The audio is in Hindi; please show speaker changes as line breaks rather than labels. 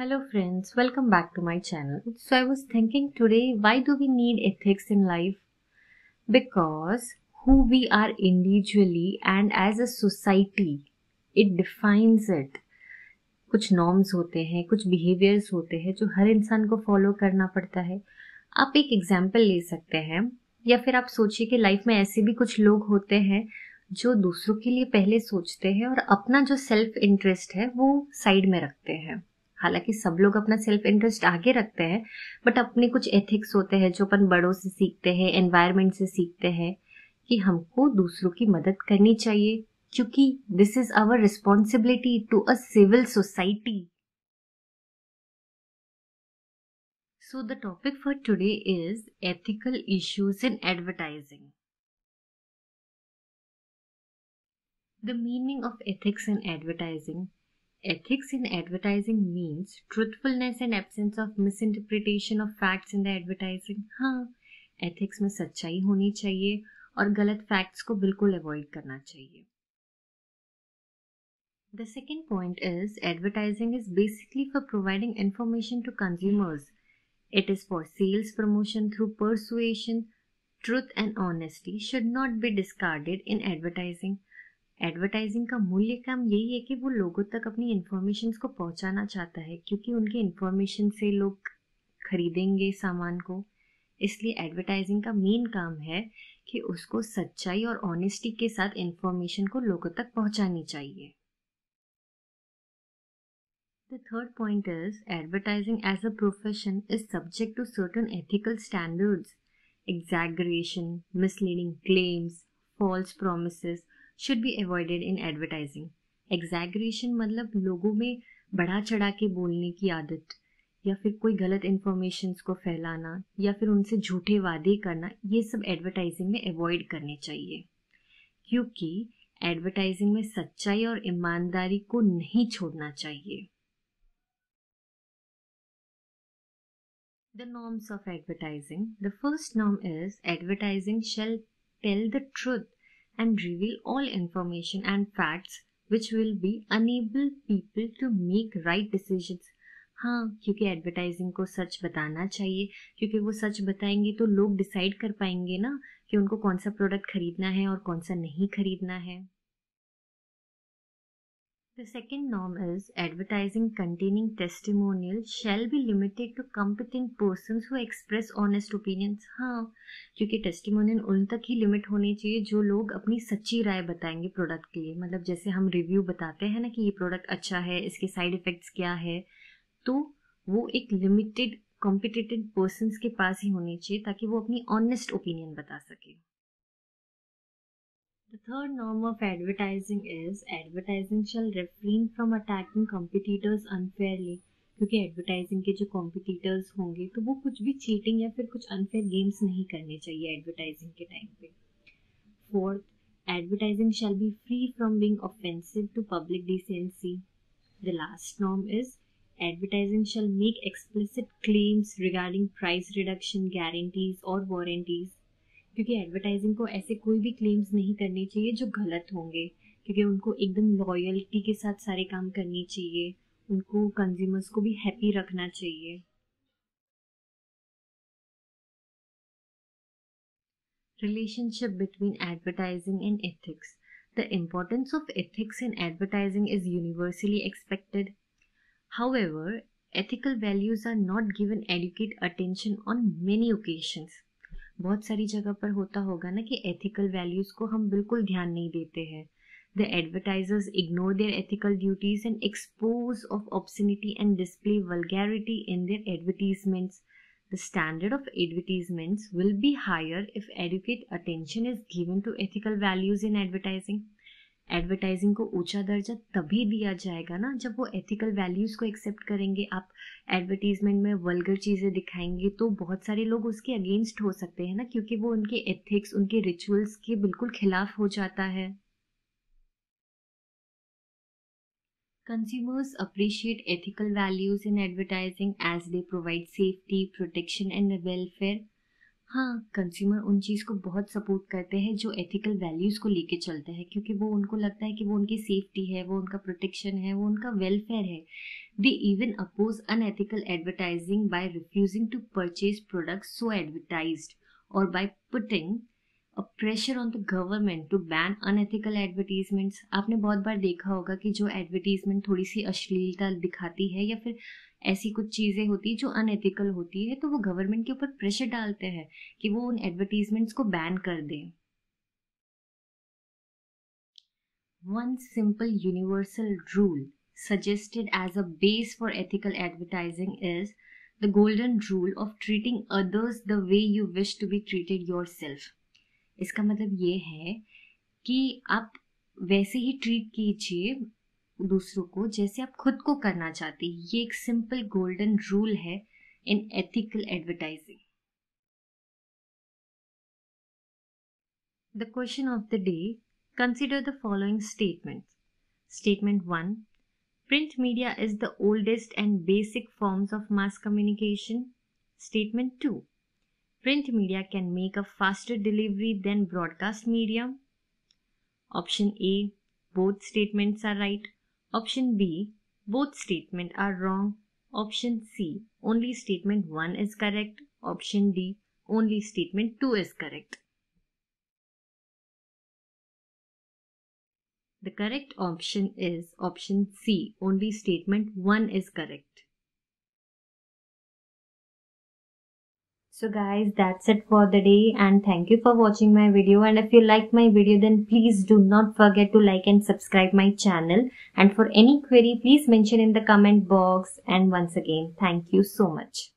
Hello friends, welcome back to my channel. So I was thinking today, why do we need ethics in life? Because who we are individually and as a society, it defines it. कुछ नॉर्म्स होते हैं, कुछ बिहेवियर्स होते हैं जो हर इंसान को फॉलो करना पड़ता है. आप एक एग्जाम्पल ले सकते हैं या फिर आप सोचिए कि लाइफ में ऐसे भी कुछ लोग होते हैं जो दूसरों के लिए पहले सोचते हैं और अपना जो सेल्फ इंटरेस्ट है वो साइड में रखते हैं. हालांकि सब लोग अपना सेल्फ इंटरेस्ट आगे रखते हैं, बट अपने कुछ एथिक्स होते हैं जो अपन बड़ों से सीखते हैं, एनवायरनमेंट से सीखते हैं कि हमको दूसरों की मदद करनी चाहिए, क्योंकि this is our responsibility to a civil society. So the topic for today is ethical issues in advertising. The meaning of ethics in advertising. Ethics in advertising means truthfulness and absence of misinterpretation of facts in the advertising. हाँ, ethics में सच्चाई होनी चाहिए और गलत facts को बिल्कुल avoid करना चाहिए. The second point is advertising is basically for providing information to consumers. It is for sales promotion through persuasion. Truth and honesty should not be discarded in advertising. Advertising का मूल्य काम यही है कि वो लोगों तक अपनी इंफॉर्मेशन को पहुंचाना चाहता है, क्योंकि उनके इंफॉर्मेशन से लोग खरीदेंगे सामान को. इसलिए एडवर्टाइजिंग का मेन काम है कि उसको सच्चाई और ऑनेस्टी के साथ इंफॉर्मेशन को लोगों तक पहुंचानी चाहिए. The third point is advertising as a profession is subject to certain ethical standards. Exaggeration, misleading claims, false promises should be avoided in advertising. Exaggeration मतलब लोगों में बढ़ा चढ़ा के बोलने की आदत, या फिर कोई गलत इंफॉर्मेशन को फैलाना, या फिर उनसे झूठे वादे करना, ये सब एडवर्टाइजिंग में अवॉइड करने चाहिए, क्योंकि एडवर्टाइजिंग में सच्चाई और ईमानदारी को नहीं छोड़ना चाहिए. The norms of advertising. The first norm is advertising shall tell the truth and reveal all information and facts which will be enable people to make right decisions. हाँ, क्योंकि एडवर्टाइजिंग को सच बताना चाहिए, क्योंकि वो सच बताएंगे तो लोग डिसाइड कर पाएंगे ना कि उनको कौन सा प्रोडक्ट खरीदना है और कौन सा नहीं खरीदना है. The second norm is advertising containing testimonial shall be limited to competent persons who express honest opinions. हाँ, क्योंकि testimonial उन तक ही लिमिट होनी चाहिए जो लोग अपनी सच्ची राय बताएंगे प्रोडक्ट के लिए. मतलब जैसे हम रिव्यू बताते हैं ना कि ये प्रोडक्ट अच्छा है, इसके साइड इफेक्ट्स क्या है, तो वो एक लिमिटेड कॉम्पिटेंट पर्सन्स के पास ही होनी चाहिए ताकि वो अपनी ऑनेस्ट ओपिनियन बता सके. The third norm of advertising is advertising shall refrain from attacking competitors unfairly. क्योंकि एडवर्टाइजिंग के जो कॉम्पिटिटर्स होंगे तो वो कुछ भी चीटिंग या फिर कुछ अनफेयर गेम्स नहीं करने चाहिए एडवर्टाइजिंग के टाइम पे. Fourth, advertising shall be free from being offensive to public decency. The last norm is advertising shall make explicit claims regarding price reduction, guarantees or warranties. क्योंकि एडवर्टाइजिंग को ऐसे कोई भी क्लेम्स नहीं करने चाहिए जो गलत होंगे, क्योंकि उनको एकदम लॉयल्टी के साथ सारे काम करने चाहिए, उनको कंज्यूमर्स को भी हैप्पी रखना चाहिए. Relationship between advertising and ethics. The importance of ethics in advertising is universally expected. However, ethical values are not given adequate attention on many occasions. बहुत सारी जगह पर होता होगा ना कि एथिकल वैल्यूज को हम बिल्कुल ध्यान नहीं देते हैं. The advertisers ignore their ethical duties and expose of obscenity and display vulgarity in their advertisements. The standard of advertisements will be higher if educate attention is given to ethical values in advertising. Advertising को ऊंचा दर्जा तभी दिया जाएगा ना जब वो एथिकल वैल्यूज को एक्सेप्ट करेंगे. आप एडवर्टीजमेंट में वल्गर चीजें दिखाएंगे तो बहुत सारे लोग उसके अगेंस्ट हो सकते हैं ना, क्योंकि वो उनके एथिक्स, उनके रिचुअल्स के बिल्कुल खिलाफ हो जाता है. Consumers appreciate ethical values in advertising as they provide safety, protection and welfare. हाँ, कंज्यूमर उन चीज़ को बहुत सपोर्ट करते हैं जो एथिकल वैल्यूज़ को लेके चलते हैं, क्योंकि वो उनको लगता है कि वो उनकी सेफ्टी है, वो उनका प्रोटेक्शन है, वो उनका वेलफेयर है. They even oppose unethical advertising by refusing to purchase products so advertised और by putting a pressure on the government to ban unethical advertisements. आपने बहुत बार देखा होगा कि जो एडवर्टीजमेंट थोड़ी सी अश्लीलता दिखाती है या फिर ऐसी कुछ चीज़ें होती जो अनएथिकल होती है, तो वो गवर्नमेंट के ऊपर प्रेशर डालते हैं कि वो उन एडवर्टीजमेंट्स को बैन कर दें. One simple universal rule suggested as a base for ethical advertising is the golden rule of treating others the way you wish to be treated yourself. इसका मतलब ये है कि आप वैसे ही ट्रीट कीजिए दूसरों को जैसे आप खुद को करना चाहते हैं. ये एक सिंपल गोल्डन रूल है इन ethical advertising. The question of the day: consider the following statements. Statement 1. Print media is the oldest and basic forms of mass communication. Statement 2. Print media can make a faster delivery than broadcast media. Option A. Both statements are right. Option B. Both statements are wrong. Option C. Only statement 1 is correct. Option D. Only statement 2 is correct. The correct option is option C. Only statement 1 is correct. So guys, that's it for the day, and thank you for watching my video. And if you liked my video, then please do not forget to like and subscribe my channel. And for any query, please mention in the comment box. And once again, thank you so much.